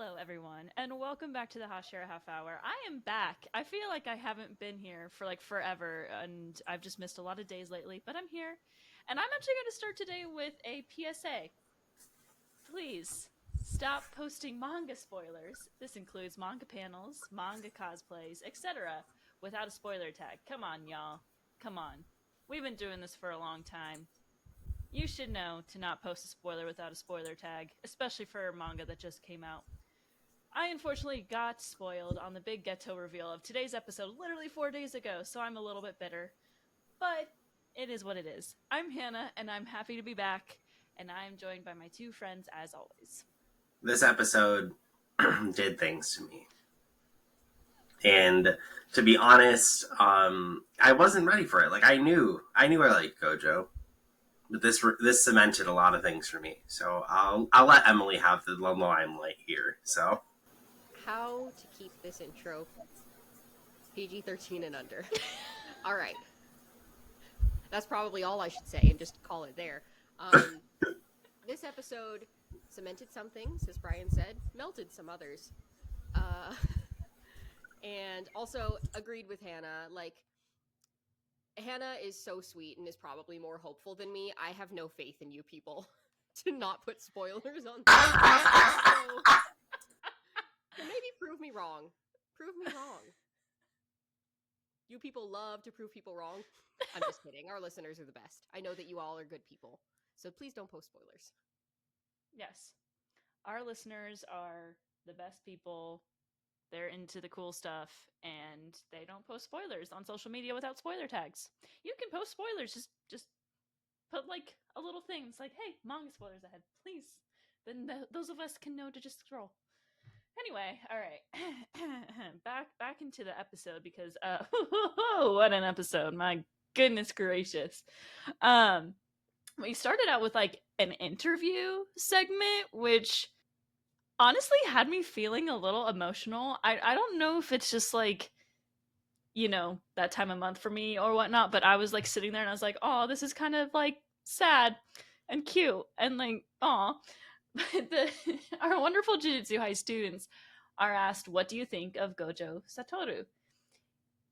Hello, everyone, and welcome back to the Hashira Half Hour. I am back. I feel like I haven't been here for like forever, and I've just missed a lot of days lately, but I'm here. And I'm actually going to start today with a PSA. Please stop posting manga spoilers. This includes manga panels, manga cosplays, etc., without a spoiler tag. Come on, y'all. Come on. We've been doing this for a long time. You should know to not post a spoiler without a spoiler tag, especially for a manga that just came out. I unfortunately got spoiled on the big ghetto reveal of today's episode literally 4 days ago, so I'm a little bit bitter. But it is what it is. I'm Hannah, and I'm happy to be back, and I'm joined by my two friends as always. This episode did things to me. And to be honest, I wasn't ready for it. Like, I knew I liked Gojo. But this cemented a lot of things for me. So I'll let Emily have the limelight here. So how to keep this intro PG-13 and under. All right. That's probably all I should say and just call it there. This episode cemented some things, as Bryan said, melted some others. And also agreed with Hannah. Like, Hannah is so sweet and is probably more hopeful than me. I have no faith in you people to not put spoilers on this. So maybe prove me wrong. Prove me wrong. You people love to prove people wrong. I'm just kidding. Our listeners are the best. I know that you all are good people. So please don't post spoilers. Yes. Our listeners are the best people. They're into the cool stuff, and they don't post spoilers on social media without spoiler tags. You can post spoilers, just put like a little thing. It's like, hey, manga spoilers ahead, please. Then those of us can know to just scroll. Anyway, all right, back into the episode because what an episode! My goodness gracious. We started out with like an interview segment, which honestly had me feeling a little emotional. I don't know if it's just like, you know, that time of month for me or whatnot, but I was like sitting there and I was like, oh, this is kind of like sad and cute and like, aw. But our wonderful Jujutsu High students are asked, what do you think of Gojo Satoru?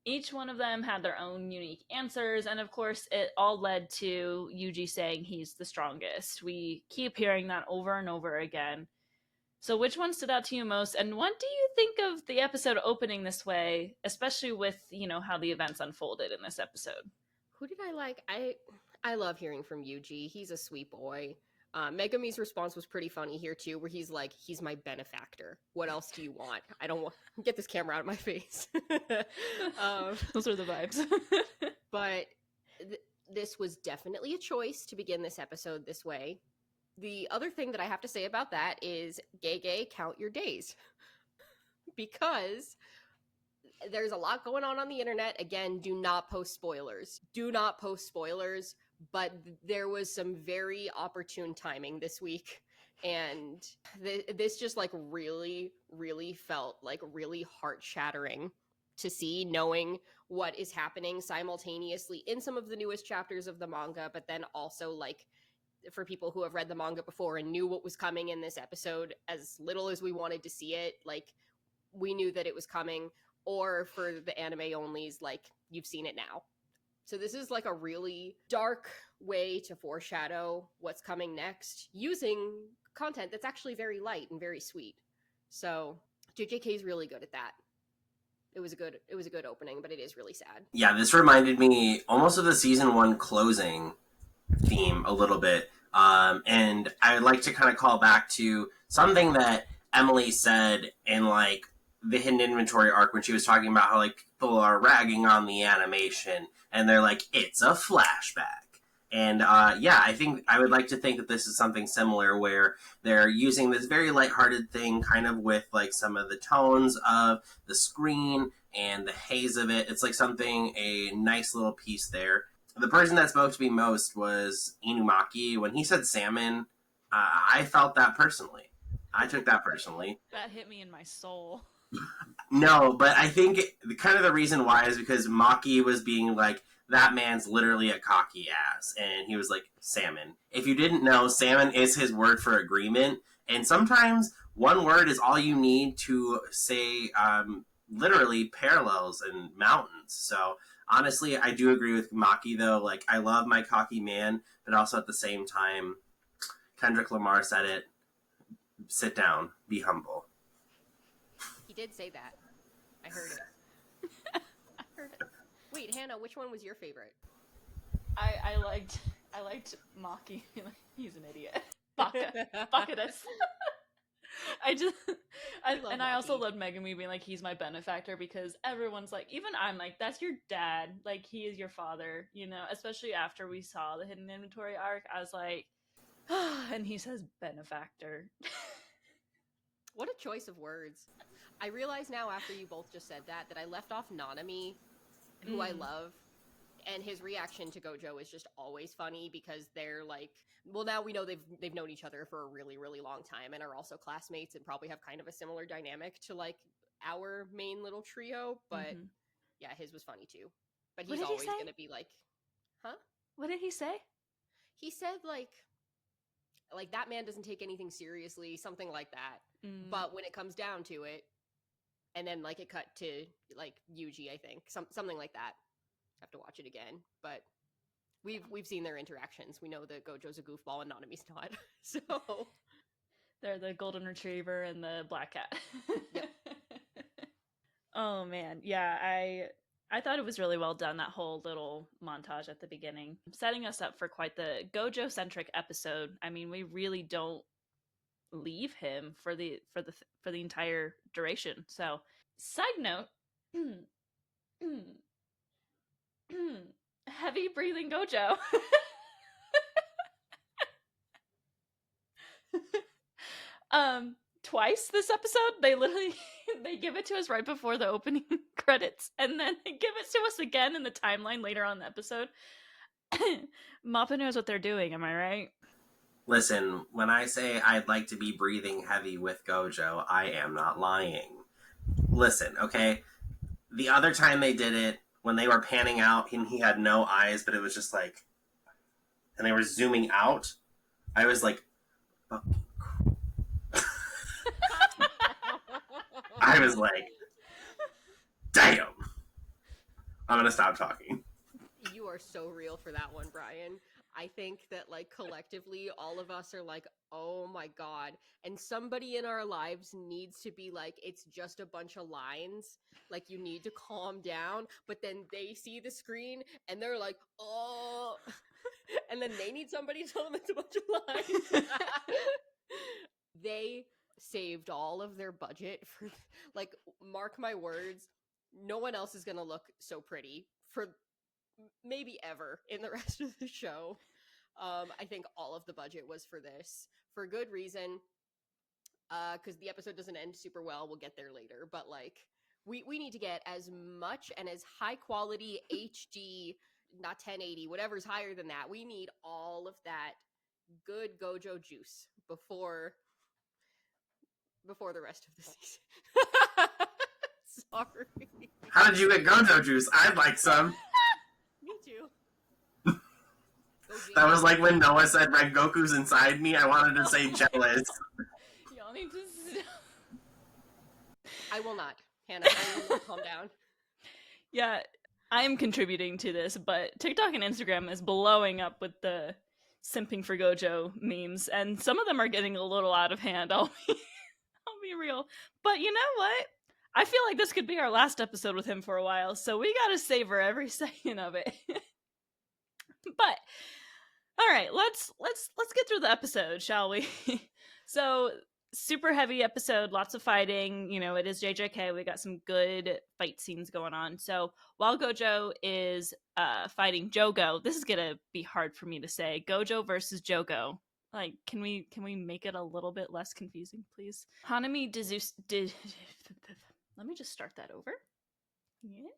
Each one of them had their own unique answers, and of course it all led to Yuji saying he's the strongest. We keep hearing that over and over again. So which one stood out to you most, and what do you think of the episode opening this way, especially with, you know, how the events unfolded in this episode? Who did I like? I love hearing from Yuji. He's a sweet boy. Megumi's response was pretty funny here too, where he's like, he's my benefactor. What else do you want? I don't want get this camera out of my face. Those are the vibes. But this was definitely a choice to begin this episode this way. The other thing that I have to say about that is gay, count your days. Because there's a lot going on the internet. Again, do not post spoilers. Do not post spoilers. But there was some very opportune timing this week. And this just like really, really felt like really heart-shattering to see, knowing what is happening simultaneously in some of the newest chapters of the manga, but then also like for people who have read the manga before and knew what was coming in this episode, as little as we wanted to see it, like we knew that it was coming, or for the anime onlys, like you've seen it now. So this is like a really dark way to foreshadow what's coming next using content that's actually very light and very sweet. So JJK is really good at that. It was a good opening, but it is really sad. yeah, this reminded me almost of the season 1 closing theme a little bit. And I would like to kind of call back to something that Emily said in like the hidden inventory arc when she was talking about how like people are ragging on the animation and they're like, it's a flashback. And yeah, I would like to think that this is something similar where they're using this very lighthearted thing kind of with like some of the tones of the screen and the haze of it. It's like a nice little piece there. The person that spoke to me most was Inumaki. When he said salmon, I felt that personally. I took that personally. That hit me in my soul. No, but I think kind of the reason why is because Maki was being like, that man's literally a cocky ass. And he was like, salmon. If you didn't know, salmon is his word for agreement. And sometimes one word is all you need to say literally parallels and mountains. So honestly, I do agree with Maki though. Like, I love my cocky man, but also at the same time, Kendrick Lamar said it. Sit down, be humble. He did say that. I heard it. I heard it. Wait, Hannah, which one was your favorite? I liked Maki. He's an idiot. Baka this. I also loved Megumi being like, he's my benefactor, because everyone's like, even I'm like, that's your dad, like he is your father, you know, especially after we saw the hidden inventory arc. I was like, and he says benefactor. What a choice of words. I realize now after you both just said that I left off Hanami, who I love, and his reaction to Gojo is just always funny, because they're like, well, now we know they've known each other for a really, really long time and are also classmates and probably have kind of a similar dynamic to like our main little trio, but yeah, his was funny too. But he's always going to be like, huh? What did he say? He said like that man doesn't take anything seriously, something like that. But when it comes down to it, and then like it cut to like Yuji, I think, something like that. I have to watch it again, but we've seen their interactions. We know that Gojo's a goofball and Nanami's not. So they're the golden retriever and the black cat. Yep. Oh man, yeah, I thought it was really well done, that whole little montage at the beginning, setting us up for quite the Gojo centric episode. I mean, we really don't leave him for the entire duration. So, side note, heavy breathing Gojo. Twice this episode, they literally they give it to us right before the opening credits, and then they give it to us again in the timeline later on in the episode. Mappa knows what they're doing, am I right? Listen, when I say I'd like to be breathing heavy with Gojo, I am not lying. Listen, okay? The other time they did it, when they were panning out and he had no eyes, but it was just like, and they were zooming out, I was like, fucking I was like, damn. I'm gonna stop talking. You are so real for that one, Bryan. I think that like collectively all of us are like, oh my god, and somebody in our lives needs to be like, it's just a bunch of lines, like you need to calm down, but then they see the screen and they're like, oh, and then they need somebody to tell them it's a bunch of lines. They saved all of their budget for, like, mark my words, no one else is gonna look so pretty for maybe ever in the rest of the show. I think all of the budget was for this, for good reason, because the episode doesn't end super well. We'll get there later, but like we need to get as much and as high quality HD, not 1080, whatever's higher than that. We need all of that good Gojo juice before the rest of the season. Sorry. How did you get Gojo juice? I'd like some. Me too. That was like when Noah said Red Goku's inside me. I wanted to say jealous. Y'all need to stop. I will not. Hannah, I will not calm down. Yeah, I'm contributing to this, but TikTok and Instagram is blowing up with the simping for Gojo memes, and some of them are getting a little out of hand. I'll be real. But you know what? I feel like this could be our last episode with him for a while, so we gotta savor every second of it. But all right, let's get through the episode, shall we? So, super heavy episode, lots of fighting. You know, it is JJK. We got some good fight scenes going on. So, while Gojo is fighting Jogo, this is gonna be hard for me to say. Gojo versus Jogo. Like, can we make it a little bit less confusing, please? Hanami did. Let me just start that over. Yeah.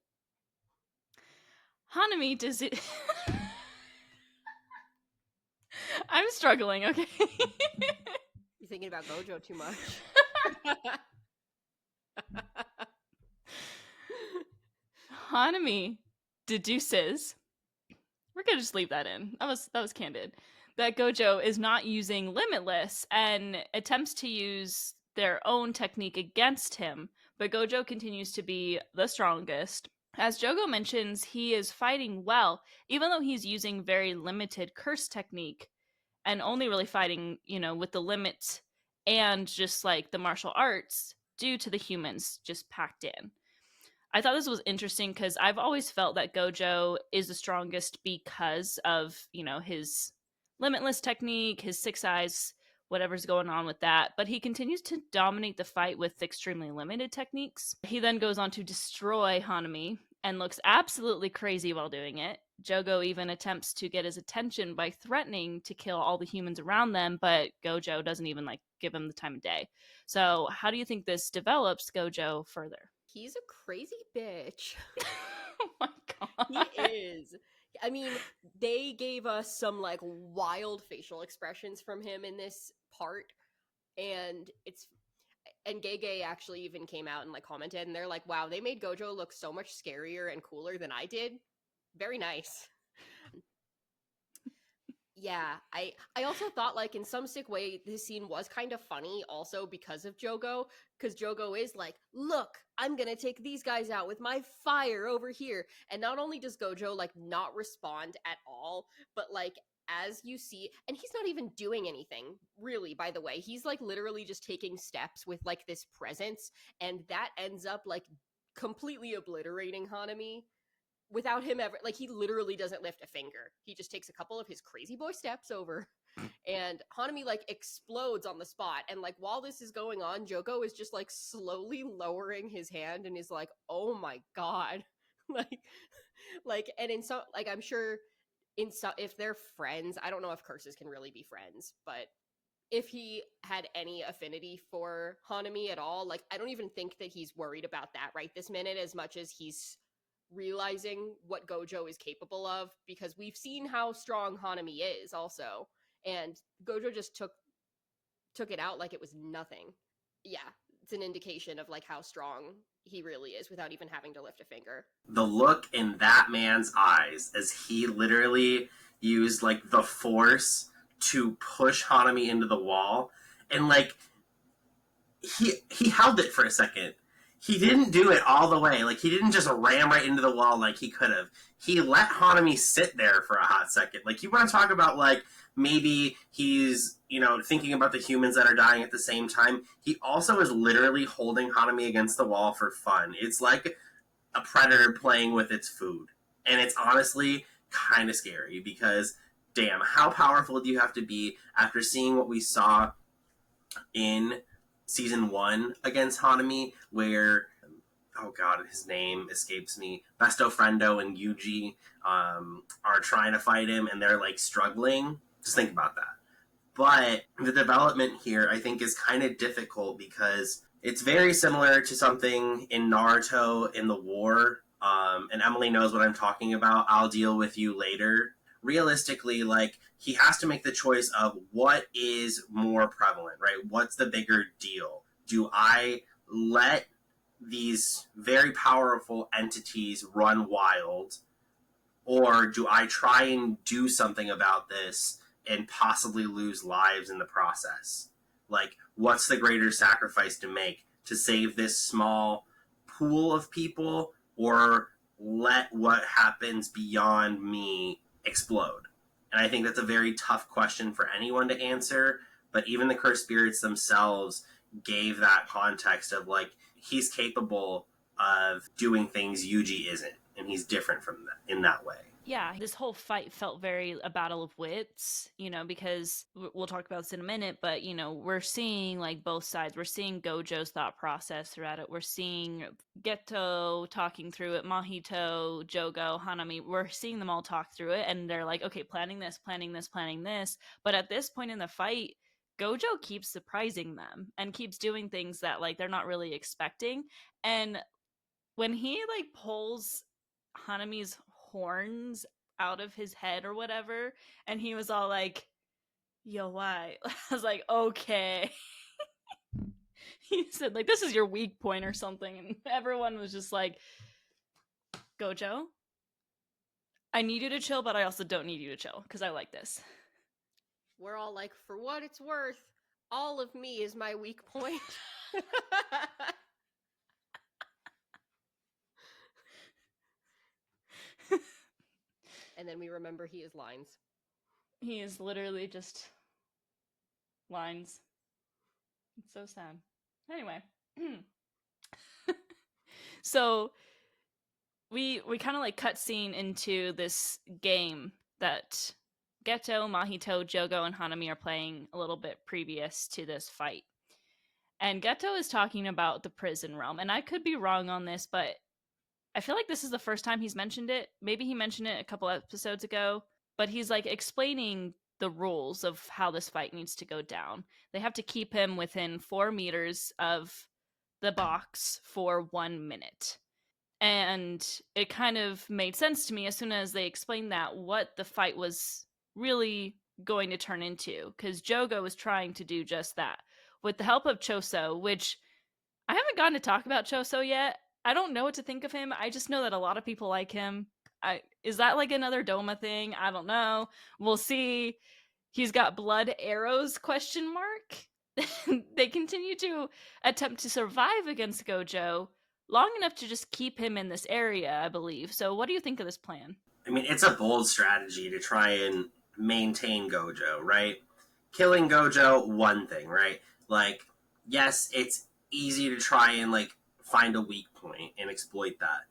Hanami does it. I'm struggling, okay? You're thinking about Gojo too much. Hanami deduces. We're gonna just leave that in. That was candid. that Gojo is not using Limitless and attempts to use their own technique against him, but Gojo continues to be the strongest. As Jogo mentions, he is fighting well, even though he's using very limited curse technique and only really fighting, with the limits and just like the martial arts due to the humans just packed in. I thought this was interesting because I've always felt that Gojo is the strongest because of, his limitless technique, his six eyes, whatever's going on with that. But he continues to dominate the fight with extremely limited techniques. He then goes on to destroy Hanami and looks absolutely crazy while doing it. Jogo even attempts to get his attention by threatening to kill all the humans around them, but Gojo doesn't even give him the time of day. So how do you think this develops Gojo further? He's a crazy bitch. Oh my god. He is. I mean, they gave us some wild facial expressions from him in this part, and Gege actually even came out and commented, and they're like, wow, they made Gojo look so much scarier and cooler than I did. Very nice. Yeah, I also thought in some sick way this scene was kind of funny also because of Jogo, because Jogo is like, look, I'm gonna take these guys out with my fire over here, and not only does Gojo not respond at all, but as you see, and he's not even doing anything really, by the way, he's literally just taking steps with this presence, and that ends up completely obliterating Hanami without him ever, he literally doesn't lift a finger. He just takes a couple of his crazy boy steps over, and Hanami explodes on the spot. And while this is going on, Jogo is just slowly lowering his hand and is like, oh my god. And in some, I'm sure in some, if they're friends, I don't know if curses can really be friends, but if he had any affinity for Hanami at all, I don't even think that he's worried about that right this minute as much as he's realizing what Gojo is capable of, because we've seen how strong Hanami is also, and Gojo just took it out like it was nothing. Yeah, it's an indication of how strong he really is without even having to lift a finger. The look in that man's eyes as he literally used the force to push Hanami into the wall, and he held it for a second. He didn't do it all the way. He didn't just ram right into the wall like he could have. He let Hanami sit there for a hot second. You want to talk about, maybe he's, thinking about the humans that are dying at the same time. He also is literally holding Hanami against the wall for fun. It's like a predator playing with its food. And it's honestly kind of scary because, damn, how powerful do you have to be after seeing what we saw in season 1 against Hanami, where, oh god, his name escapes me, Besto Friendo and Yuji are trying to fight him, and they're struggling. Just think about that. But the development here, I think, is kind of difficult because it's very similar to something in Naruto in the war, and Emily knows what I'm talking about. I'll deal with you later. Realistically, he has to make the choice of what is more prevalent, right? What's the bigger deal? Do I let these very powerful entities run wild, or do I try and do something about this and possibly lose lives in the process? What's the greater sacrifice to make? To save this small pool of people, or let what happens beyond me explode? And I think that's a very tough question for anyone to answer, but even the cursed spirits themselves gave that context of he's capable of doing things Yuji isn't, and he's different from that in that way. Yeah, this whole fight felt very a battle of wits, because we'll talk about this in a minute, but, we're seeing both sides. We're seeing Gojo's thought process throughout it. We're seeing Geto talking through it, Mahito, Jogo, Hanami. We're seeing them all talk through it, and they're like, okay, planning this. But at this point in the fight, Gojo keeps surprising them and keeps doing things that they're not really expecting. And when he pulls Hanami's horns out of his head or whatever, and he was all like, yo, why? I was like, okay. He said this is your weak point or something, and everyone was just like, Gojo, I need you to chill, but I also don't need you to chill because I like this. we're all like, for what it's worth, all of me is my weak point. And then we remember he is lines. He is literally just lines. It's so sad. Anyway. So we kind of like cutscene into this game that Geto, Mahito, Jogo, and Hanami are playing a little bit previous to this fight. And Geto is talking about the prison realm. And I could be wrong on this, but I feel like this is the first time he's mentioned it. Maybe he mentioned it a couple episodes ago, but he's like explaining the rules of how this fight needs to go down. They have to keep him within 4 meters of the box for 1 minute. And it kind of made sense to me as soon as they explained that what the fight was really going to turn into, because Jogo was trying to do just that with the help of Choso, which I haven't gotten to talk about Choso yet. I don't know what to think of him. I just know that a lot of people like him. Is that like another Doma thing? I don't know. We'll see. He's got blood arrows, question mark. They continue to attempt to survive against Gojo long enough to just keep him in this area, I believe. So what do you think of this plan? I mean, it's a bold strategy to try and maintain Gojo, right? Killing Gojo, one thing, right? Like, yes, it's easy to try and, like, find a weak point and exploit that.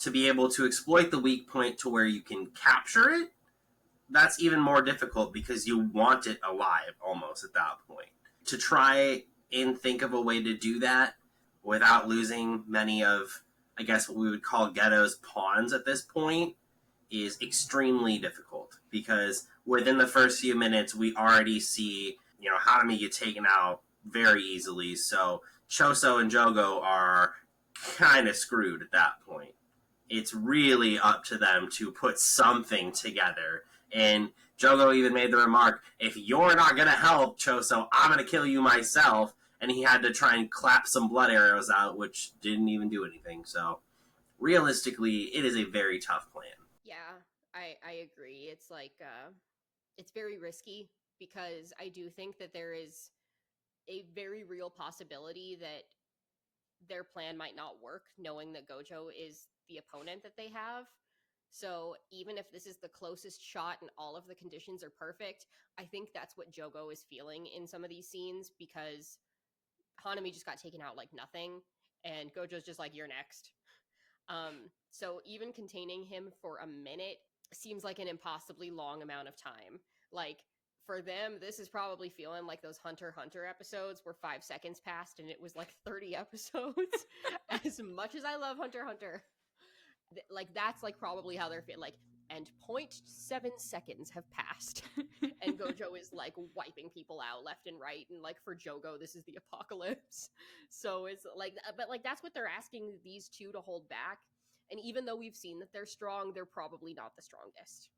To be able to exploit the weak point to where you can capture it, that's even more difficult because you want it alive almost at that point. To try and think of a way to do that without losing many of, I guess, what we would call Geto's pawns at this point is extremely difficult because within the first few minutes, we already see, Hanami get taken out very easily. So Choso and Jogo are kind of screwed at that point. It's really up to them to put something together. And Jogo even made the remark, if you're not going to help Choso, I'm going to kill you myself. And he had to try and clap some blood arrows out, which didn't even do anything. So realistically, it is a very tough plan. Yeah, I agree. It's like, it's very risky because I do think that there is a very real possibility that their plan might not work, knowing that Gojo is the opponent that they have. So even if this is the closest shot and all of the conditions are perfect, I think that's what Jogo is feeling in some of these scenes because Hanami just got taken out like nothing, and Gojo's just like, you're next. So even containing him for a minute seems like an impossibly long amount of time. Like, for them, this is probably feeling like those Hunter x Hunter episodes where 5 seconds passed and it was like 30 episodes. As much as I love Hunter x Hunter, like, that's like probably how they're feeling. Like, and 0.7 seconds have passed. And Gojo is like wiping people out left and right. And like for Jogo, this is the apocalypse. So it's like, but like that's what they're asking these two to hold back. And even though we've seen that they're strong, they're probably not the strongest.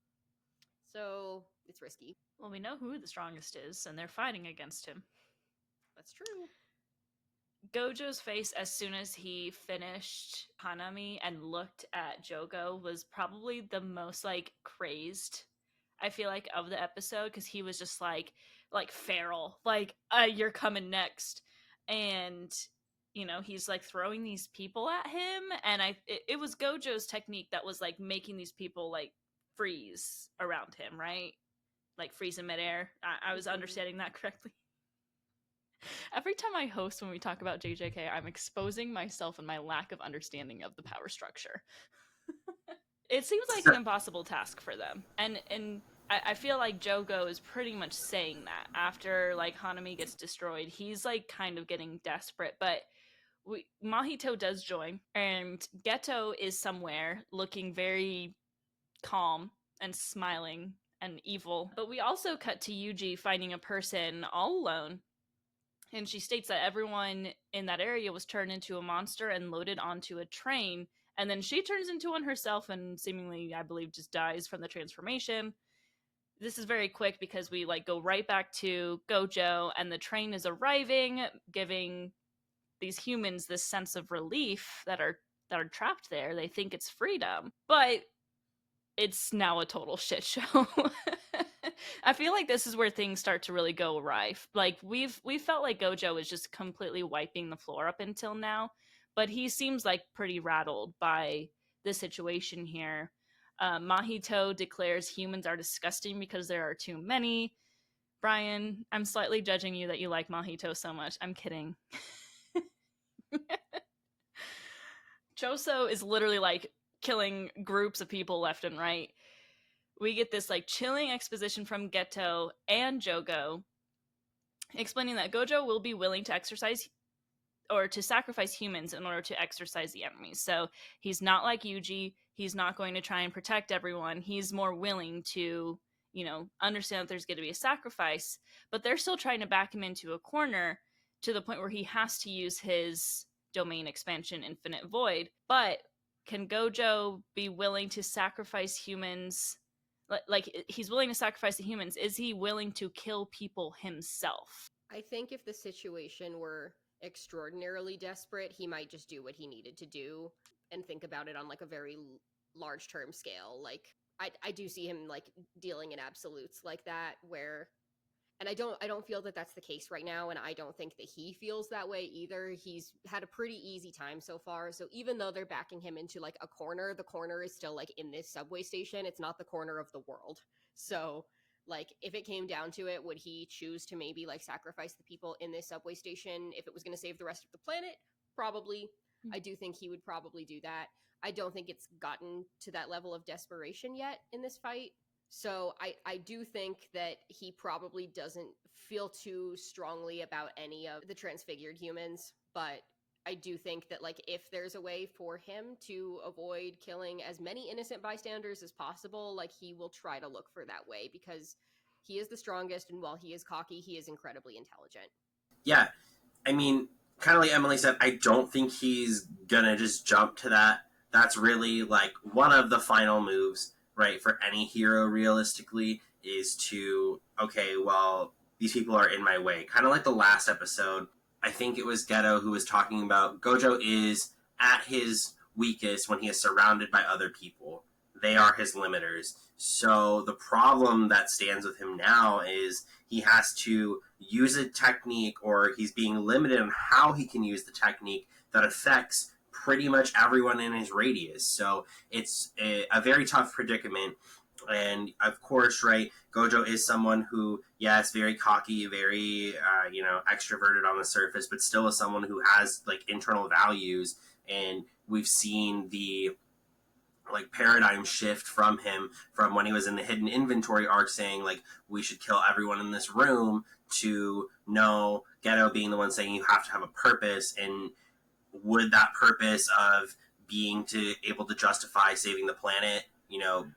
So it's risky. Well, we know who the strongest is, and they're fighting against him. That's true. Gojo's face as soon as he finished Hanami and looked at Jogo was probably the most like crazed, I feel like, of the episode, because he was just like feral, like you're coming next. And he's like throwing these people at him, and it was Gojo's technique that was like making these people like freeze around him, right? Like freeze in midair. I was understanding that correctly. Every time I host when we talk about JJK, I'm exposing myself and my lack of understanding of the power structure. It seems like an impossible task for them. And I feel like Jogo is pretty much saying that after like Hanami gets destroyed, he's like kind of getting desperate. But Mahito does join, and Geto is somewhere looking very calm and smiling and evil. But we also cut to Yuji finding a person all alone. And she states that everyone in that area was turned into a monster and loaded onto a train. And then she turns into one herself and seemingly, I believe, just dies from the transformation. This is very quick because we like go right back to Gojo, and the train is arriving, giving these humans this sense of relief that are trapped there. They think it's freedom, but it's now a total shit show. I feel like this is where things start to really go awry. Like we've felt like Gojo is just completely wiping the floor up until now, but he seems like pretty rattled by the situation here. Mahito declares humans are disgusting because there are too many. Bryan, I'm slightly judging you that you like Mahito so much. I'm kidding. Choso is literally like killing groups of people left and right. We get this like chilling exposition from Geto and Jogo explaining that Gojo will be willing to exercise or to sacrifice humans in order to exercise the enemies. So he's not like Yuji. He's not going to try and protect everyone. He's more willing to, understand that there's going to be a sacrifice, but they're still trying to back him into a corner to the point where he has to use his domain expansion Infinite Void. But can Gojo be willing to sacrifice humans? Like he's willing to sacrifice the humans. Is he willing to kill people himself? I think if the situation were extraordinarily desperate, he might just do what he needed to do and think about it on like a very large term scale. Like I do see him like dealing in absolutes like that, where, and I don't feel that that's the case right now, and I don't think that he feels that way either. He's had a pretty easy time so far, so even though they're backing him into like a corner, the corner is still like in this subway station. It's not the corner of the world. So like if it came down to it, would he choose to maybe like sacrifice the people in this subway station if it was going to save the rest of the planet? Probably. I do think he would probably do that. I don't think it's gotten to that level of desperation yet in this fight. So I do think that he probably doesn't feel too strongly about any of the transfigured humans, but I do think that like if there's a way for him to avoid killing as many innocent bystanders as possible, like he will try to look for that way, because he is the strongest, and while he is cocky, he is incredibly intelligent. Yeah, I mean, kind of like Emily said, I don't think he's gonna just jump to that. That's really like one of the final moves, right, for any hero realistically, is to, okay, well, these people are in my way. Kind of like the last episode, I think it was Geto who was talking about Gojo is at his weakest when he is surrounded by other people. They are his limiters. So the problem that stands with him now is he has to use a technique, or he's being limited on how he can use the technique that affects pretty much everyone in his radius. So it's a very tough predicament. And of course, right, Gojo is someone who, yes, very cocky, very, extroverted on the surface, but still is someone who has like internal values. And we've seen the like paradigm shift from him from when he was in the hidden inventory arc saying like we should kill everyone in this room, to no, Geto being the one saying you have to have a purpose. And would that purpose of being to able to justify saving the planet,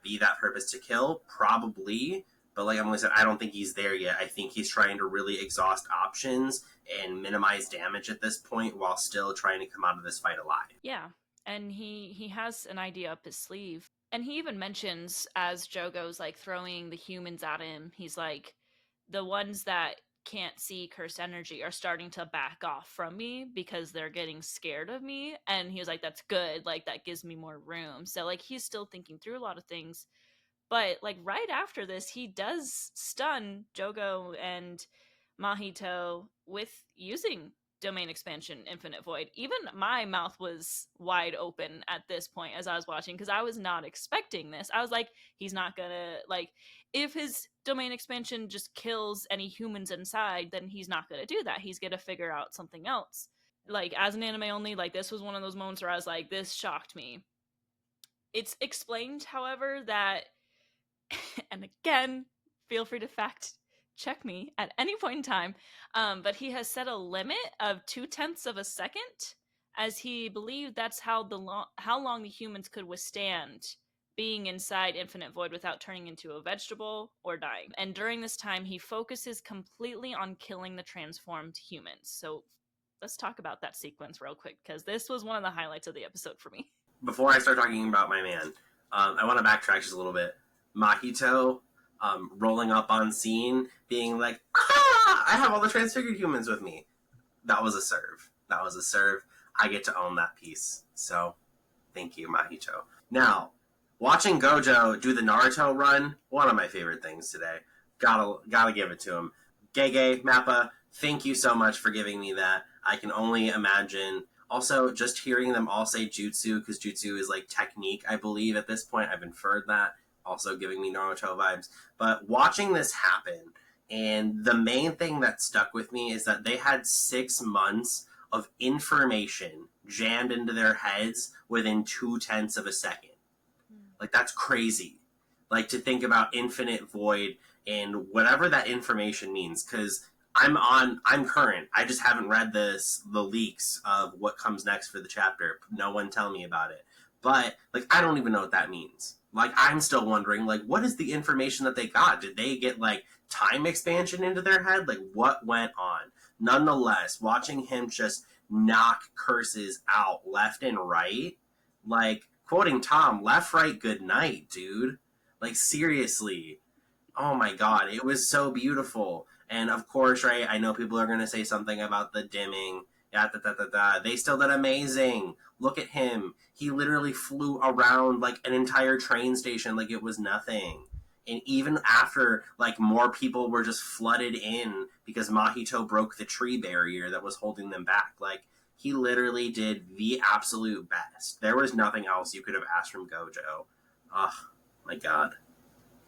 be that purpose to kill? Probably. But like Emily said, I don't think he's there yet. I think he's trying to really exhaust options and minimize damage at this point while still trying to come out of this fight alive. Yeah. And he has an idea up his sleeve. And he even mentions, as Jogo's like throwing the humans at him, he's like, the ones that can't see cursed energy are starting to back off from me because they're getting scared of me. And he was like, that's good, like that gives me more room. So like he's still thinking through a lot of things. But like right after this, he does stun Jogo and Mahito with using domain expansion Infinite Void. Even my mouth was wide open at this point as I was watching, because I was not expecting this. I was like, he's not gonna, like, if his domain expansion just kills any humans inside, then he's not gonna do that. He's gonna figure out something else. Like, as an anime only, like, this was one of those moments where I was like, this shocked me. It's explained, however, that and again, feel free to fact check me at any point in time, but he has set a limit of 0.2 of a second, as he believed that's how long the humans could withstand being inside Infinite Void without turning into a vegetable or dying. And during this time, he focuses completely on killing the transformed humans. So let's talk about that sequence real quick, because this was one of the highlights of the episode for me. Before I start talking about my man, I want to backtrack just a little bit. Mahito rolling up on scene, being like, I have all the transfigured humans with me. That was a serve. I get to own that piece. So, thank you, Mahito. Now, watching Gojo do the Naruto run, one of my favorite things today. Gotta give it to him. Gege, Mappa, thank you so much for giving me that. I can only imagine. Also, just hearing them all say jutsu, because jutsu is like technique, I believe, at this point. I've inferred that. Also giving me Naruto vibes. But watching this happen, and the main thing that stuck with me is that they had 6 months of information jammed into their heads within 0.2 of a second. Like, that's crazy. Like, to think about infinite void and whatever that information means, because I'm current. I just haven't read the leaks of what comes next for the chapter. No one tell me about it. But, like, I don't even know what that means. Like, I'm still wondering, like, what is the information that they got? Did they get, like, time expansion into their head? Like, what went on? Nonetheless, watching him just knock curses out left and right, like, quoting Tom, left, right, good night, dude. Like, seriously. Oh my god, it was so beautiful. And of course, right, I know people are going to say something about the dimming. They still did amazing. Look at him. He literally flew around like an entire train station like it was nothing. And even after, like, more people were just flooded in because Mahito broke the tree barrier that was holding them back. Like, he literally did the absolute best. There was nothing else you could have asked from Gojo. Oh, my god.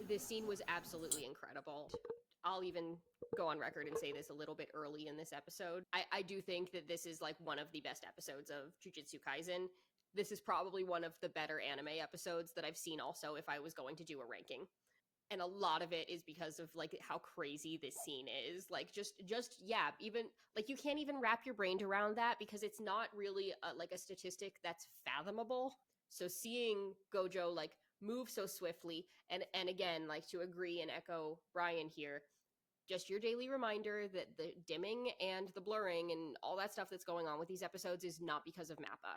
This scene was absolutely incredible. I'll even go on record and say this a little bit early in this episode. I do think that this is like one of the best episodes of Jujutsu Kaisen. This is probably one of the better anime episodes that I've seen also if I was going to do a ranking. And a lot of it is because of like how crazy this scene is. Like just yeah, even like you can't even wrap your brain around that because it's not really like a statistic that's fathomable. So seeing Gojo like move so swiftly and again, like, to agree and echo Bryan here, just your daily reminder that the dimming and the blurring and all that stuff that's going on with these episodes is not because of Mappa.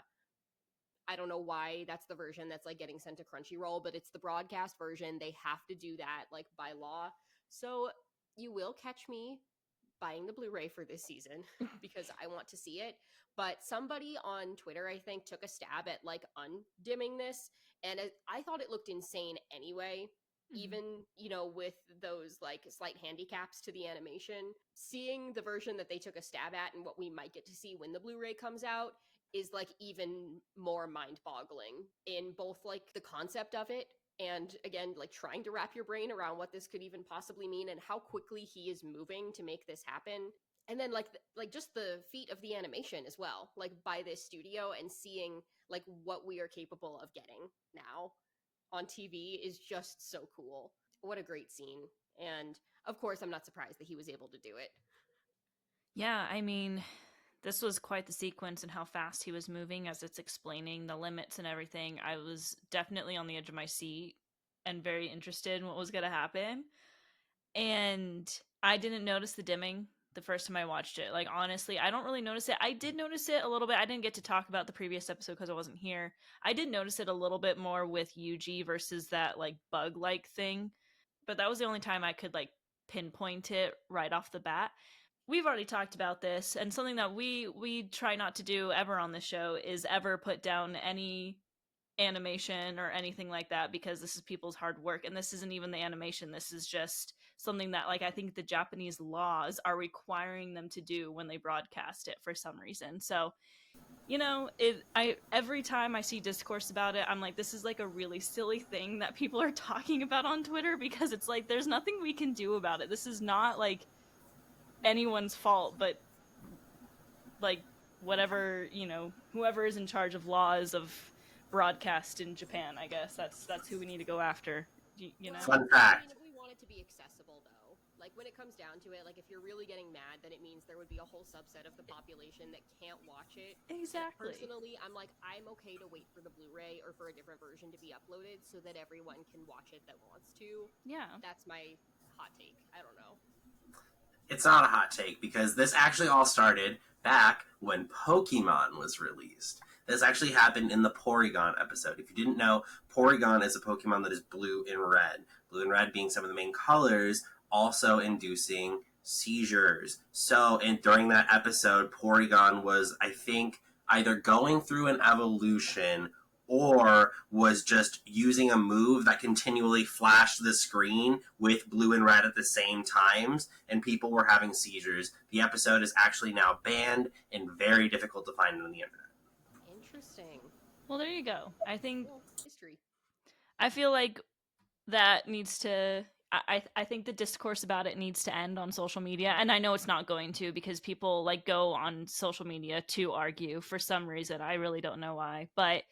I don't know why that's the version that's like getting sent to Crunchyroll, but it's the broadcast version. They have to do that like by law. So you will catch me buying the Blu-ray for this season because I want to see it. But somebody on Twitter, I think, took a stab at like undimming this, and I thought it looked insane anyway. Even, you know, with those like slight handicaps to the animation, seeing the version that they took a stab at and what we might get to see when the Blu-ray comes out is like even more mind-boggling in both like the concept of it and again like trying to wrap your brain around what this could even possibly mean and how quickly he is moving to make this happen. And then like just the feat of the animation as well, like by this studio, and seeing like what we are capable of getting now on TV is just so cool. What a great scene. And of course, I'm not surprised that he was able to do it. Yeah, I mean, this was quite the sequence and how fast he was moving as it's explaining the limits and everything. I was definitely on the edge of my seat and very interested in what was going to happen. And I didn't notice the dimming the first time I watched it. Like, honestly, I don't really notice it. I did notice it a little bit. I didn't get to talk about the previous episode because I wasn't here. I did notice it a little bit more with Yuji versus that, like, bug-like thing. But that was the only time I could, like, pinpoint it right off the bat. We've already talked about this, and something that we try not to do ever on this show is ever put down any animation or anything like that, because this is people's hard work, and this isn't even the animation. This is just something that, like, I think the Japanese laws are requiring them to do when they broadcast it for some reason. So, you know, every time I see discourse about it, I'm like, this is like a really silly thing that people are talking about on Twitter, because it's like there's nothing we can do about it. This is not like anyone's fault, but like whatever, you know, whoever is in charge of laws of broadcast in Japan, I guess that's who we need to go after. You know. Fun fact. I mean, we want it to be accessible though. Like when it comes down to it, like if you're really getting mad, then it means there would be a whole subset of the population that can't watch it. Exactly. And personally, I'm like, I'm okay to wait for the Blu-ray or for a different version to be uploaded so that everyone can watch it that wants to. Yeah. That's my hot take. I don't know. It's not a hot take because this actually all started back when Pokemon was released. This actually happened in the Porygon episode. If you didn't know, Porygon is a Pokemon that is blue and red. Blue and red being some of the main colors, also inducing seizures. So, and during that episode, Porygon was, I think, either going through an evolution or was just using a move that continually flashed the screen with blue and red at the same times, and people were having seizures. The episode is actually now banned and very difficult to find on the internet. Interesting. Well, there you go. I think History. I feel like that needs to. I think the discourse about it needs to end on social media, and I know it's not going to, because people like go on social media to argue for some reason. I really don't know why, but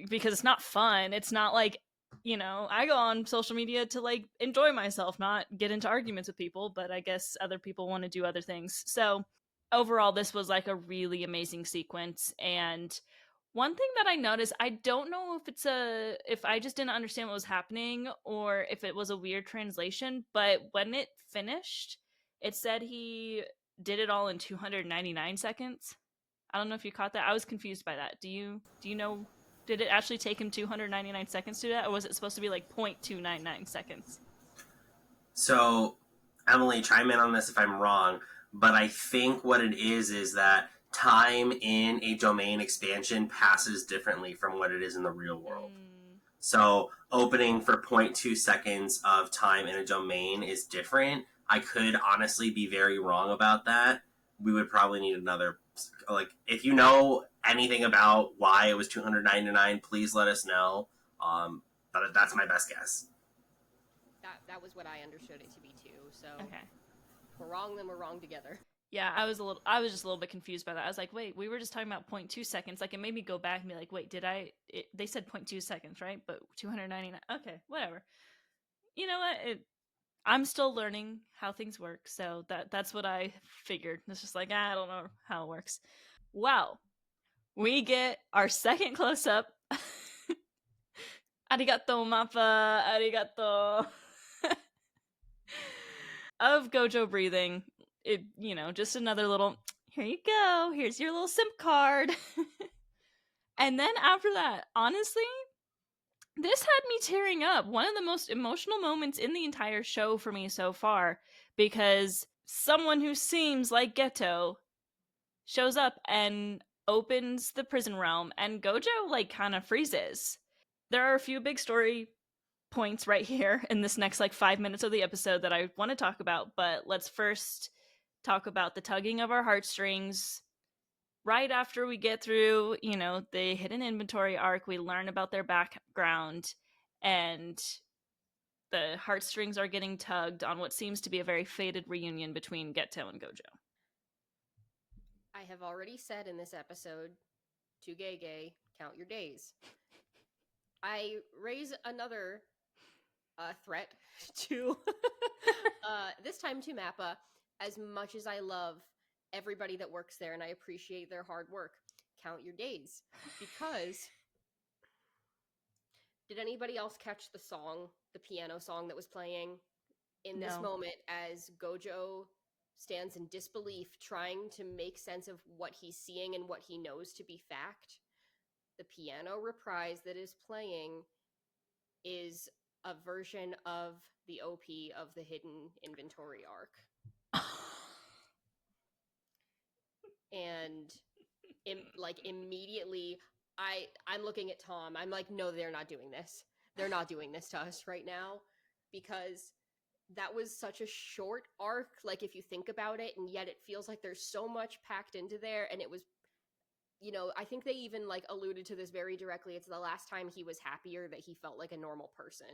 because it's not fun. It's not like, I go on social media to like enjoy myself, not get into arguments with people, but I guess other people want to do other things. So overall, this was like a really amazing sequence. And one thing that I noticed, I don't know if I just didn't understand what was happening or if it was a weird translation, but when it finished, it said he did it all in 299 seconds. I don't know if you caught that. I was confused by that. Do you know, did it actually take him 299 seconds to do that, or was it supposed to be like 0.299 seconds? So, Emily, chime in on this if I'm wrong, but I think what it is that time in a domain expansion passes differently from what it is in the real world. So, opening for 0.2 seconds of time in a domain is different. I could honestly be very wrong about that. We would probably need another, like, if you know anything about why it was 299, please let us know. But that's my best guess. That was what I understood it to be too. So Okay. if we're wrong, then we're wrong together. Yeah, I was just a little bit confused by that. I was like, wait, we were just talking about 0.2 seconds. Like, it made me go back and be like, wait, they said 0.2 seconds, right? But 299. Okay, whatever. You know what? I'm still learning how things work, so that's what I figured. It's just like, I don't know how it works. Well, we get our second close up. Arigato, mappa, arigato. Of Gojo breathing. It, just another little, here you go, here's your little simp card. And then after that, honestly, this had me tearing up. One of the most emotional moments in the entire show for me so far, because someone who seems like Geto shows up and opens the prison realm, and Gojo like kind of freezes. There are a few big story points right here in this next like 5 minutes of the episode that I want to talk about, but let's first talk about the tugging of our heartstrings. Right after we get through, the hidden inventory arc, we learn about their background, and the heartstrings are getting tugged on what seems to be a very fated reunion between Geto and Gojo. I have already said in this episode to Gege, count your days. I raise another threat to this time to Mappa. As much as I love everybody that works there and I appreciate their hard work, count your days. Because did anybody else catch the song, the piano song that was playing in this moment as Gojo stands in disbelief, trying to make sense of what he's seeing and what he knows to be fact? The piano reprise that is playing is a version of the OP of the hidden inventory arc. And immediately I'm looking at Tom. I'm like, no, they're not doing this. They're not doing this to us right now, because that was such a short arc, like if you think about it, and yet it feels like there's so much packed into there. And it was, I think they even like alluded to this very directly. It's the last time he was happier that he felt like a normal person.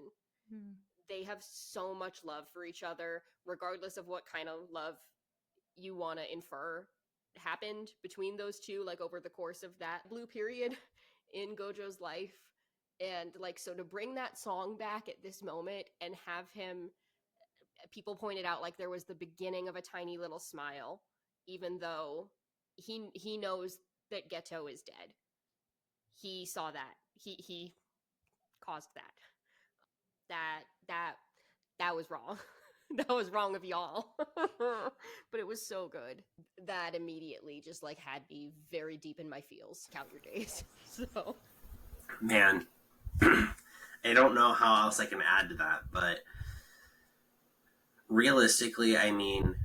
They have so much love for each other, regardless of what kind of love you want to infer happened between those two, like over the course of that blue period in Gojo's life. And like, so to bring that song back at this moment and have him, people pointed out like there was the beginning of a tiny little smile, even though he knows that Geto is dead. He saw that. He caused that was wrong. That was wrong of y'all. But it was so good. That immediately just like had me very deep in my feels. Count your days. So, man, I don't know how else I can add to that, but realistically, I mean,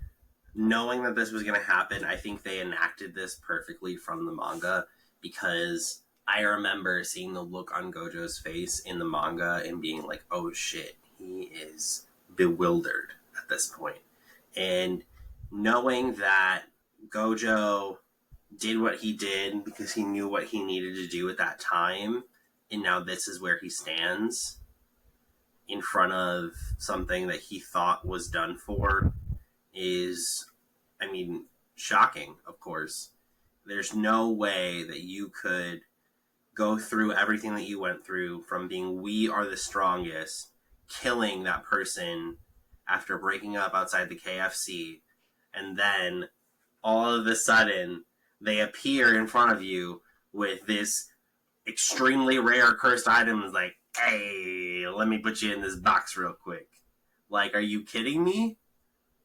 knowing that this was going to happen, I think they enacted this perfectly from the manga, because I remember seeing the look on Gojo's face in the manga and being like, oh shit, he is bewildered at this point. And knowing that Gojo did what he did because he knew what he needed to do at that time, and now this is where he stands in front of something that he thought was done for is, I mean, shocking, of course. There's no way that you could go through everything that you went through from being we are the strongest, killing that person after breaking up outside the KFC, and then all of a sudden they appear in front of you with this extremely rare cursed item is like, hey, let me put you in this box real quick. Like, are you kidding me?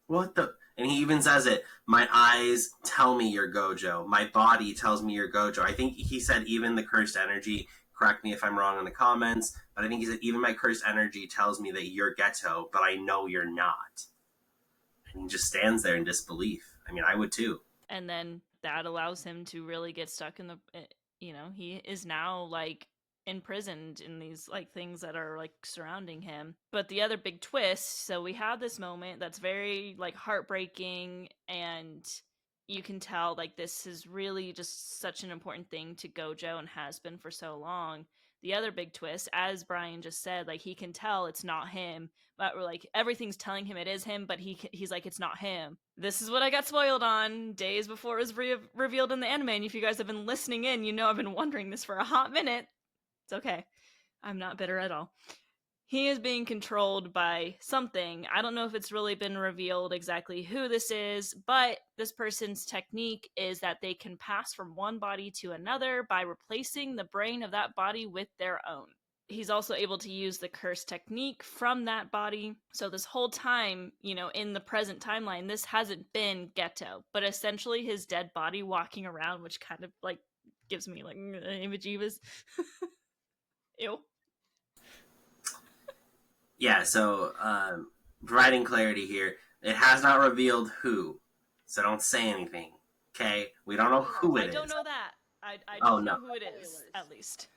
What the? And he even says it, my eyes tell me you're Gojo. My body tells me you're Gojo. I think he said even the cursed energy, correct me if I'm wrong in the comments, but I think he said even my cursed energy tells me that you're Geto, but I know you're not. And he just stands there in disbelief. I mean, I would too. And then that allows him to really get stuck in the, he is now like imprisoned in these like things that are like surrounding him. But the other big twist, so we have this moment that's very like heartbreaking, and you can tell like this is really just such an important thing to Gojo and has been for so long. The other big twist, as Bryan just said, like he can tell it's not him, but we're like everything's telling him it is him, but he's like it's not him. This is what I got spoiled on days before it was revealed in the anime, and if you guys have been listening in, you know I've been wondering this for a hot minute. It's okay. I'm not bitter at all. He is being controlled by something. I don't know if it's really been revealed exactly who this is, but this person's technique is that they can pass from one body to another by replacing the brain of that body with their own. He's also able to use the curse technique from that body. So this whole time, in the present timeline, this hasn't been Geto, but essentially his dead body walking around, which kind of like gives me like image-evas. Ew. Yeah, so providing clarity here, it has not revealed who, so don't say anything. Okay, we don't know who it is. I don't know that. I Oh, don't no. know who it is, at least.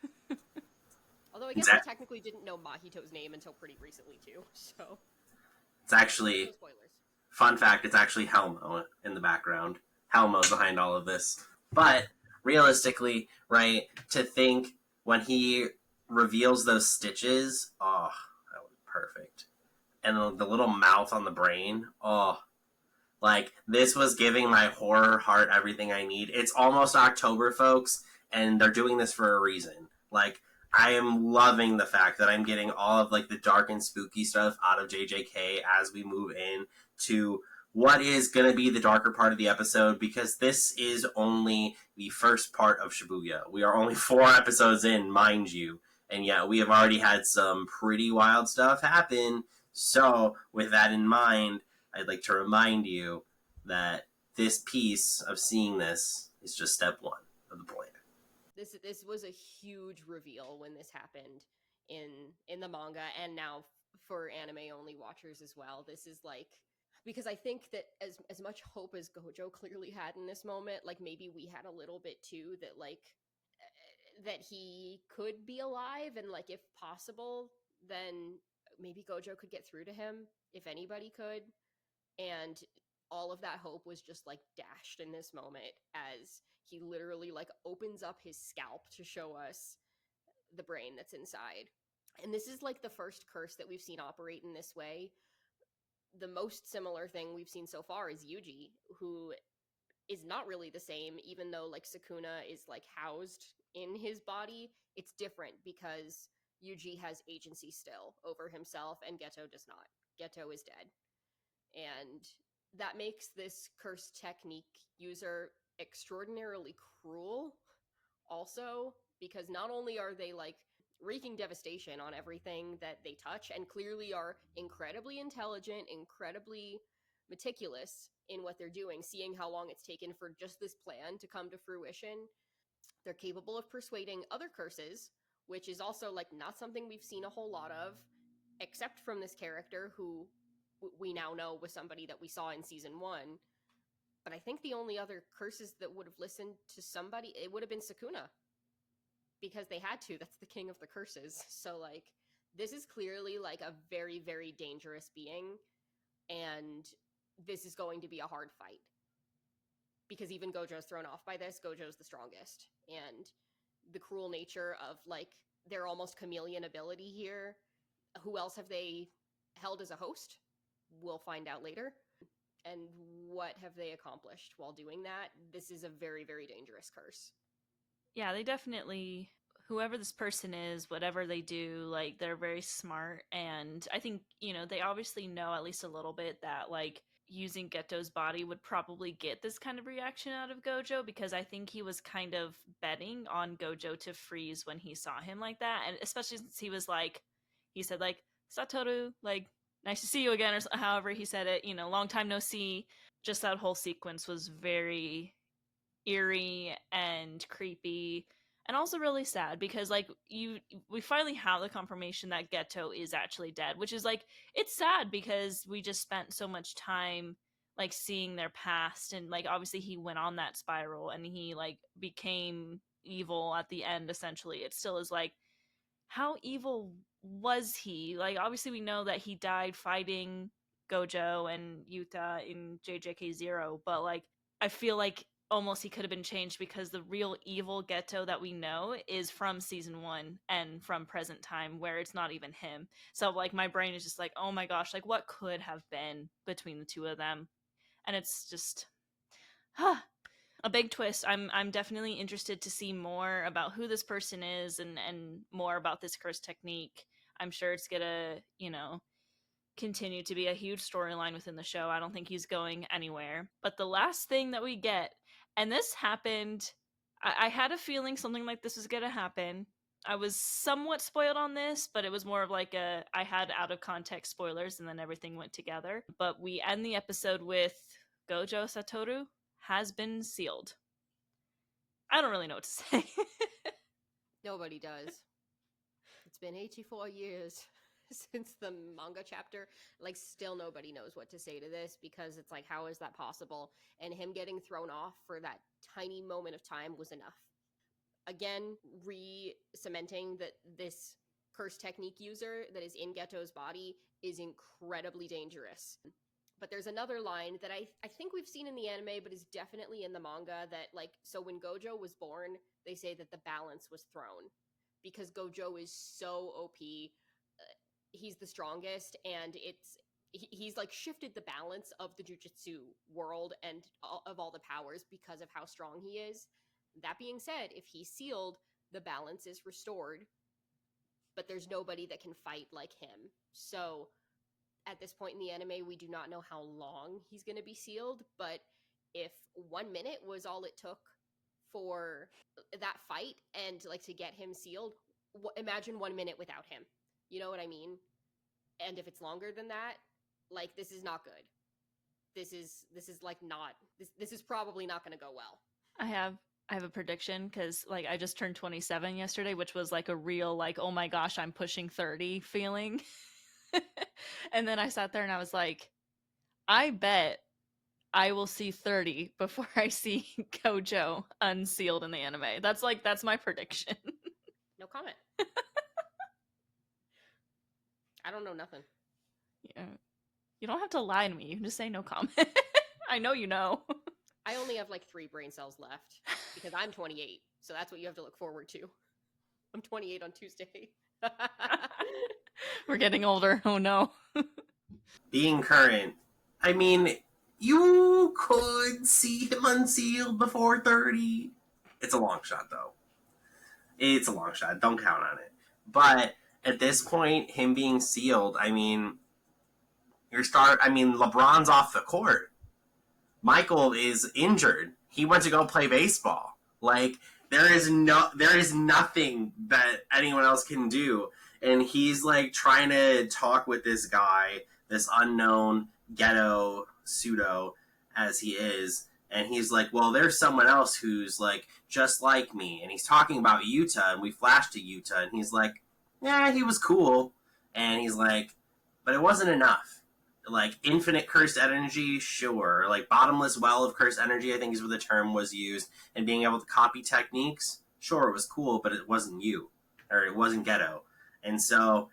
Although I guess I technically didn't know Mahito's name until pretty recently too, so. It's actually, No spoilers. fun fact, it's actually Helmo in the background. Helmo's behind all of this. But, realistically, right, to think when he reveals those stitches, oh, that was perfect. And the little mouth on the brain, oh. Like, this was giving my horror heart everything I need. It's almost October, folks, and they're doing this for a reason. Like, I am loving the fact that I'm getting all of, like, the dark and spooky stuff out of JJK as we move in to what is going to be the darker part of the episode, because this is only the first part of Shibuya. We are only 4 episodes in, mind you, and yet we have already had some pretty wild stuff happen. So, with that in mind, I'd like to remind you that this piece of seeing this is just step 1 of the plan. This was a huge reveal when this happened in the manga, and now for anime only watchers as well. This is like, because I think that as much hope as Gojo clearly had in this moment, like maybe we had a little bit too, that like that he could be alive, and like if possible, then maybe Gojo could get through to him, if anybody could. And all of that hope was just like dashed in this moment as he literally like opens up his scalp to show us the brain that's inside. And this is like the first curse that we've seen operate in this way. The most similar thing we've seen so far is Yuji, who is not really the same, even though like Sukuna is like housed in his body. It's different because Yuji has agency still over himself and Geto does not. Geto is dead. And that makes this curse technique user extraordinarily cruel also, because not only are they like wreaking devastation on everything that they touch and clearly are incredibly intelligent, incredibly meticulous in what they're doing, seeing how long it's taken for just this plan to come to fruition. They're capable of persuading other curses, which is also like not something we've seen a whole lot of, except from this character who we now know was somebody that we saw in season 1. But I think the only other curses that would have listened to somebody, it would have been Sukuna. because they had to. That's the king of the curses. So, like, this is clearly, like, a very, very dangerous being, and this is going to be a hard fight. Because even Gojo's thrown off by this. Gojo's the strongest. And the cruel nature of, like, their almost chameleon ability here. Who else have they held as a host? We'll find out later. And what have they accomplished while doing that? This is a very, very dangerous curse. Yeah, they definitely, whoever this person is, whatever they do, like, they're very smart. And I think, you know, they obviously know at least a little bit that, like, using Geto's body would probably get this kind of reaction out of Gojo, because I think he was kind of betting on Gojo to freeze when he saw him like that. And especially since he was like, he said, like, Satoru, like, nice to see you again, or however he said it, you know, long time no see. Just that whole sequence was very eerie and creepy, and also really sad, because like we finally have the confirmation that Geto is actually dead, which is like, it's sad because we just spent so much time like seeing their past, and like obviously he went on that spiral and he like became evil at the end. Essentially, it still is like, how evil was he? Like, obviously we know that he died fighting Gojo and Yuta in JJK0, but like, I feel like almost he could have been changed, because the real evil Geto that we know is from season 1 and from present time, where it's not even him. So like, my brain is just like, oh my gosh, like, what could have been between the two of them? And it's just a big twist. I'm definitely interested to see more about who this person is, and more about this curse technique. I'm sure it's gonna, you know, continue to be a huge storyline within the show. I don't think he's going anywhere. But the last thing that we get, and this happened, I had a feeling something like this was gonna happen. I was somewhat spoiled on this, but it was more of like I had out of context spoilers, and then everything went together. But we end the episode with Gojo Satoru has been sealed. I don't really know what to say. Nobody does. It's been 84 years since the manga chapter. Like, still nobody knows what to say to this, because it's like, how is that possible? And him getting thrown off for that tiny moment of time was enough. Again, re-cementing that this curse technique user that is in Geto's body is incredibly dangerous. But there's another line that I think we've seen in the anime, but is definitely in the manga, that, like, so when Gojo was born, they say that the balance was thrown. Because Gojo is so OP. He's the strongest, and he's, like, shifted the balance of the Jujutsu world and of all the powers because of how strong he is. That being said, if he's sealed, the balance is restored. But there's nobody that can fight like him. So at this point in the anime, we do not know how long he's going to be sealed, but if 1 minute was all it took for that fight and, like, to get him sealed, imagine 1 minute without him. You know what I mean? And if it's longer than that, like, this is not good. This is like not this is probably not going to go well. I have a prediction, because like, I just turned 27 yesterday, which was like a real, like, oh my gosh, I'm pushing 30 feeling. And then I sat there and I was like, I bet I will see 30 before I see Gojo unsealed in the anime. That's my prediction. No comment. I don't know nothing. Yeah. You don't have to lie to me. You can just say no comment. I know you know. I only have like 3 brain cells left because I'm 28. So that's what you have to look forward to. I'm 28 on Tuesday. We're getting older. Oh no. Being current, I mean, you could see him unsealed before 30. It's a long shot, though. It's a long shot. Don't count on it. But at this point, him being sealed, I mean, LeBron's off the court. Michael is injured. He went to go play baseball. Like, there is nothing that anyone else can do. And he's like trying to talk with this guy, this unknown ghetto pseudo as he is. And he's like, well, there's someone else who's like just like me. And he's talking about Yuta, and we flash to Yuta, and he's like, yeah, he was cool. And he's like, but it wasn't enough. Like, infinite cursed energy, sure. Like, bottomless well of cursed energy, I think is what the term was used. And being able to copy techniques, sure, it was cool, but it wasn't you, or it wasn't Geto. And so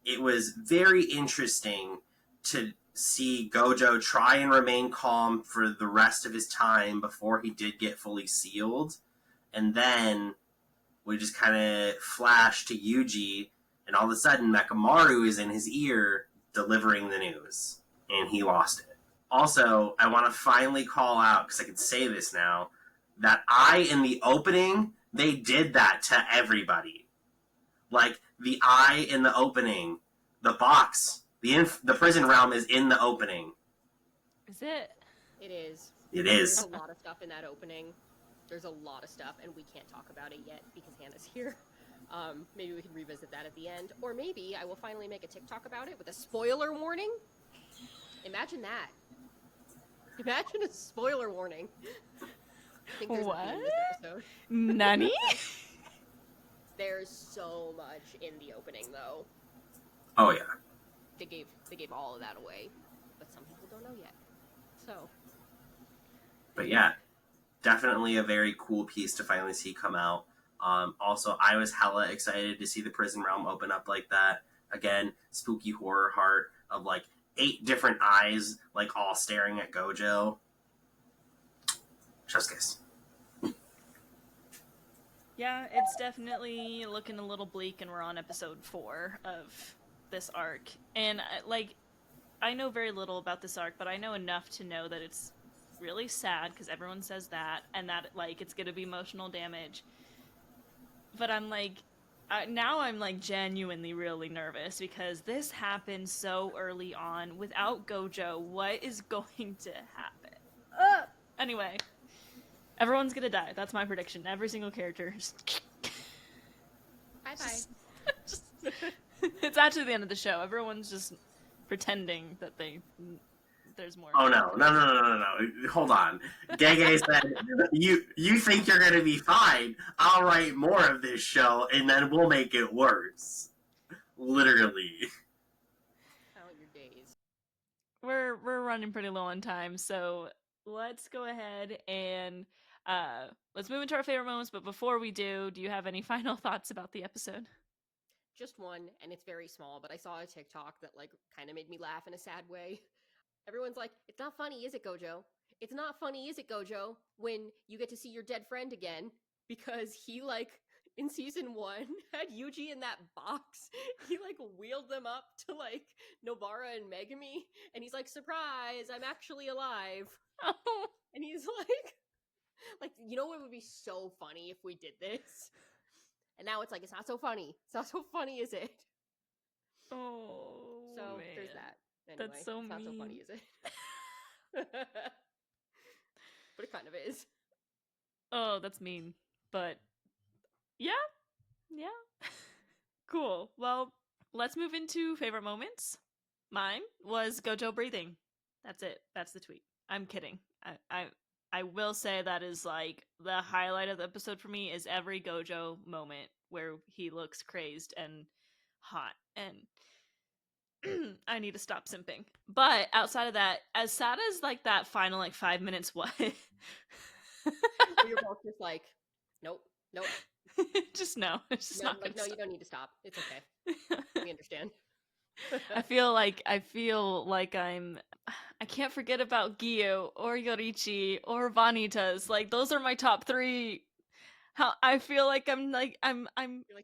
it was very interesting to see Gojo try and remain calm for the rest of his time before he did get fully sealed. And then we just kind of flash to Yuji, and all of a sudden Mekamaru is in his ear delivering the news, and he lost it. Also, I want to finally call out, because I can say this now, that in the opening, they did that to everybody. Like, the in the opening, the box, the prison realm is in the opening. Is it? It is. It is. There's a lot of stuff in that opening. There's a lot of stuff, and we can't talk about it yet because Hannah's here. Maybe we can revisit that at the end. Or maybe I will finally make a TikTok about it with a spoiler warning. Imagine that. Imagine a spoiler warning. I think there's a theme this episode. Nani? There's so much in the opening, though. Oh, yeah. They gave all of that away, but some people don't know yet. So. But yeah, definitely a very cool piece to finally see come out. Also, I was hella excited to see the prison realm open up like that. Again, spooky horror heart of like 8 different eyes, like all staring at Gojo. Just kiss. Yeah, it's definitely looking a little bleak, and we're on episode 4 of this arc. And, like, I know very little about this arc, but I know enough to know that it's really sad, because everyone says that, and that, like, it's gonna be emotional damage. But I'm, like, now I'm, like, genuinely really nervous, because this happened so early on. Without Gojo, what is going to happen? Anyway. Everyone's gonna die. That's my prediction. Every single character. Bye-bye. It's actually the end of the show. Everyone's just pretending that there's more. Oh, no. Hold on. Gege said, you think you're going to be fine. I'll write more of this show, and then we'll make it worse. Literally. Count your days. We're running pretty low on time, so let's go ahead and let's move into our favorite moments. But before we do you have any final thoughts about the episode? Just one, and it's very small, but I saw a TikTok that like kind of made me laugh in a sad way. Everyone's like, it's not funny, is it, Gojo? It's not funny, is it, Gojo, when you get to see your dead friend again? Because he, like, in season 1, had Yuji in that box. He, like, wheeled them up to, like, Nobara and Megami, and he's like, surprise, I'm actually alive. Oh. And he's like, you know what would be so funny if we did this? And now it's like, it's not so funny. It's not so funny, is it? Oh, so man. There's that. Anyway, That's so it's not mean. so funny, is it? But it kind of is. Oh, that's mean. But yeah. Cool. Well, let's move into favorite moments. Mine was Gojo breathing. That's it. That's the tweet. I'm kidding. I will say that is like the highlight of the episode for me is every Gojo moment where he looks crazed and hot, and I need to stop simping. But outside of that, as sad as like that final like 5 minutes was, You're both just like, nope. just no. It's just No, not like, no, stop. you don't need to stop. It's okay. We understand. I feel like I can't forget about Gyu or Yorichi or Vanitas. Like those are my top 3. How I feel like I'm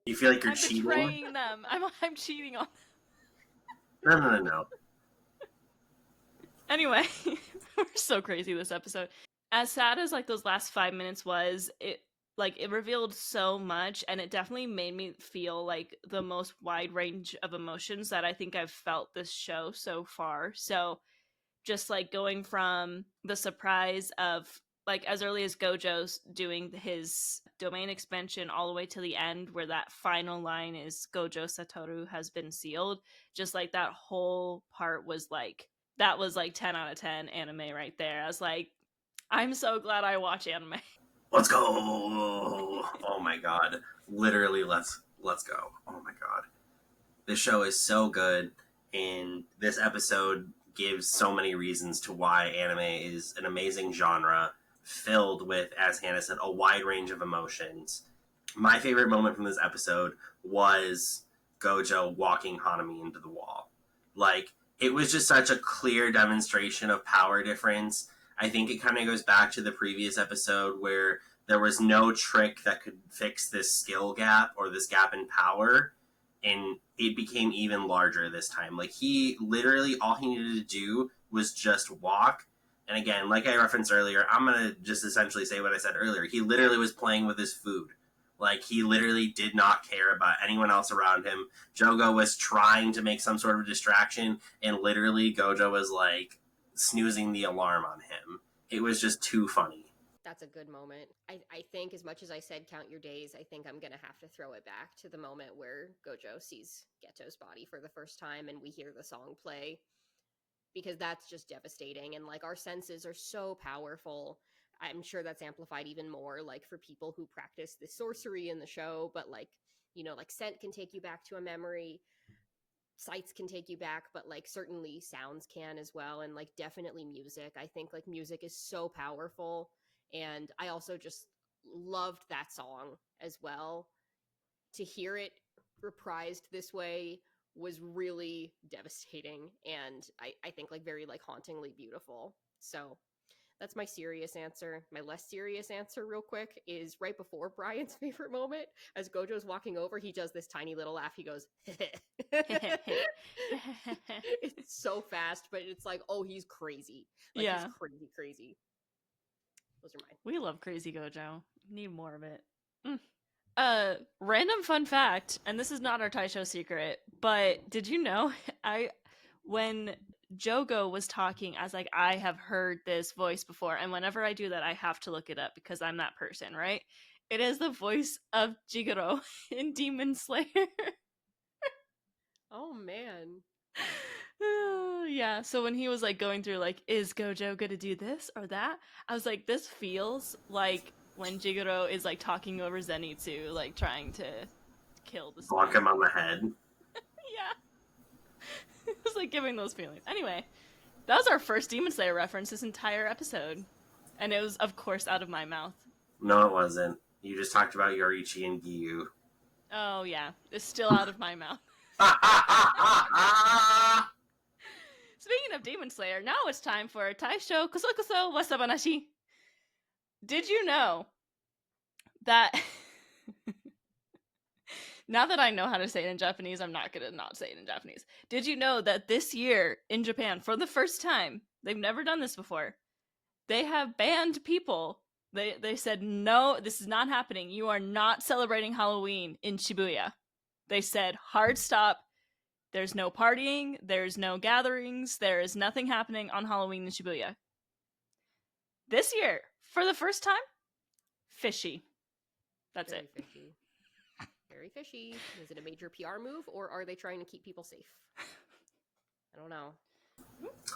You feel like you're I'm cheating? betraying them. I'm cheating on No. Anyway, we're so crazy this episode. As sad as like those last 5 minutes was, it revealed so much, and it definitely made me feel like the most wide range of emotions that I think I've felt this show so far. So just like going from the surprise of like as early as Gojo's doing his domain expansion all the way to the end where that final line is Gojo Satoru has been sealed. Just like that whole part was like, that was like 10 out of 10 anime right there. I was like, I'm so glad I watch anime. Let's go! Oh my god. Literally, let's go. Oh my god. This show is so good, and this episode gives so many reasons to why anime is an amazing genre, filled with, as Hannah said, a wide range of emotions. my favorite moment from this episode was Gojo walking Hanami into the wall. Like, it was just such a clear demonstration of power difference. I think it kind of goes back to the previous episode where there was no trick that could fix this skill gap or this gap in power, and it became even larger this time. Like, he literally, all he needed to do was just walk. And again, like I referenced earlier, I'm going to just essentially say what I said earlier. He literally was playing with his food. Like, he literally did not care about anyone else around him. Jogo was trying to make some sort of distraction, and literally Gojo was, like, snoozing the alarm on him. It was just too funny. That's a good moment. I think, as much as I said count your days, I think I'm going to have to throw it back to the moment where Gojo sees Geto's body for the first time and we hear the song play, because that's just devastating. And, like, our senses are so powerful. I'm sure that's amplified even more, like, for people who practice the sorcery in the show, but, like, you know, like, scent can take you back to a memory, sights can take you back, but, like, certainly sounds can as well, and, like, definitely music. I think, like, music is so powerful, and I also just loved that song as well. To hear it reprised this way was really devastating, and I think, like, very, like, hauntingly beautiful. So that's my serious answer. My less serious answer, real quick, is right before Bryan's favorite moment. As Gojo's walking over, he does this tiny little laugh. He goes, it's so fast, but it's like, oh, he's crazy. Like, Yeah. he's crazy, crazy. Those are mine. We love Crazy Gojo. Need more of it. Random fun fact, and this is not our Taisho secret, but did you know when Jogo was talking, I was like, I have heard this voice before, and whenever I do that, I have to look it up because I'm that person, right? It is the voice of Jigoro in Demon Slayer. Oh, man. Yeah, so when he was, like, going through, like, is Gojo gonna do this or that? I was like, this feels like when Jigoro is, like, talking over Zenitsu, like, trying to kill the Bonk spirit. him on the head. Yeah. It was, like, giving those feelings. Anyway, that was our first Demon Slayer reference this entire episode. And it was, of course, out of my mouth. No, it wasn't. You just talked about Yoriichi and Giyu. Oh, yeah. It's still out of my mouth. Speaking of Demon Slayer, now it's time for Taisho Kosokoso Wasabanashi. Did you know that... Now that I know how to say it in Japanese, I'm not going to not say it in Japanese. Did you know that this year in Japan, for the first time, they've never done this before, they have banned people. They said, no, this is not happening. You are not celebrating Halloween in Shibuya. They said, hard stop. There's no partying. There's no gatherings. There is nothing happening on Halloween in Shibuya. This year, for the first time, fishy. That's Very it. fishy. Very fishy. Is it a major PR move, or are they trying to keep people safe? I don't know.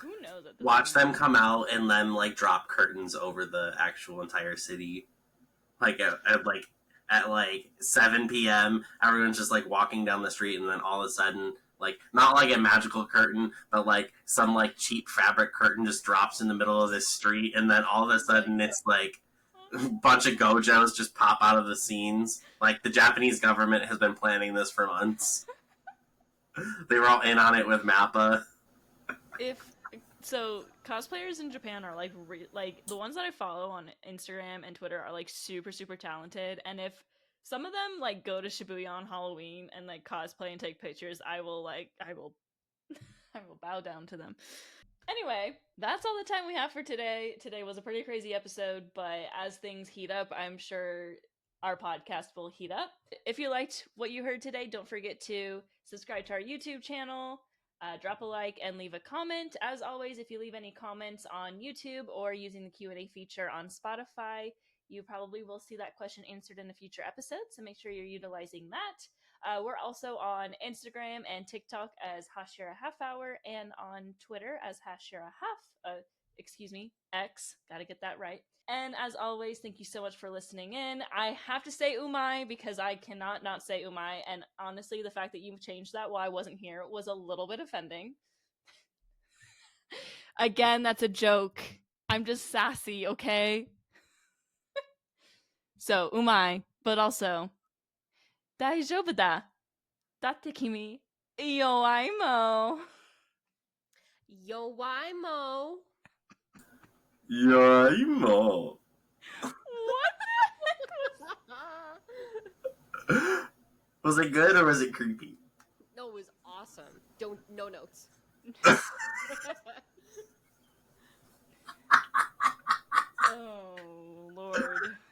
Who knows? Watch them come out and then, like, drop curtains over the actual entire city. Like, at 7 p.m., everyone's just, like, walking down the street, and then all of a sudden, like, not like a magical curtain, but, like, some, like, cheap fabric curtain just drops in the middle of this street, and then all of a sudden it's, like, a bunch of Gojos just pop out of the scenes. Like, the Japanese government has been planning this for months. They were all in on it with Mappa. So cosplayers in Japan are like the ones that I follow on Instagram and Twitter are like super talented, and if some of them like go to Shibuya on Halloween and like cosplay and take pictures, I will I will bow down to them. Anyway, that's all the time we have for today. Today was a pretty crazy episode, but as things heat up, I'm sure our podcast will heat up. If you liked what you heard today, don't forget to subscribe to our YouTube channel, drop a like, and leave a comment. As always, if you leave any comments on YouTube or using the Q&A feature on Spotify, you probably will see that question answered in a future episode, so make sure you're utilizing that. We're also on Instagram and TikTok as Hashira Half Hour, and on Twitter as Hashira X. Gotta get that right. And as always, thank you so much for listening in. I have to say umai because I cannot not say umai, and honestly, the fact that you changed that while I wasn't here was a little bit offending. Again, that's a joke. I'm just sassy, okay? So, umai, but also 大丈夫だ。だって君、弱いもん。 Yo, Wimo. Yeah, you know. What Was it good or was it creepy? No, it was awesome. No notes.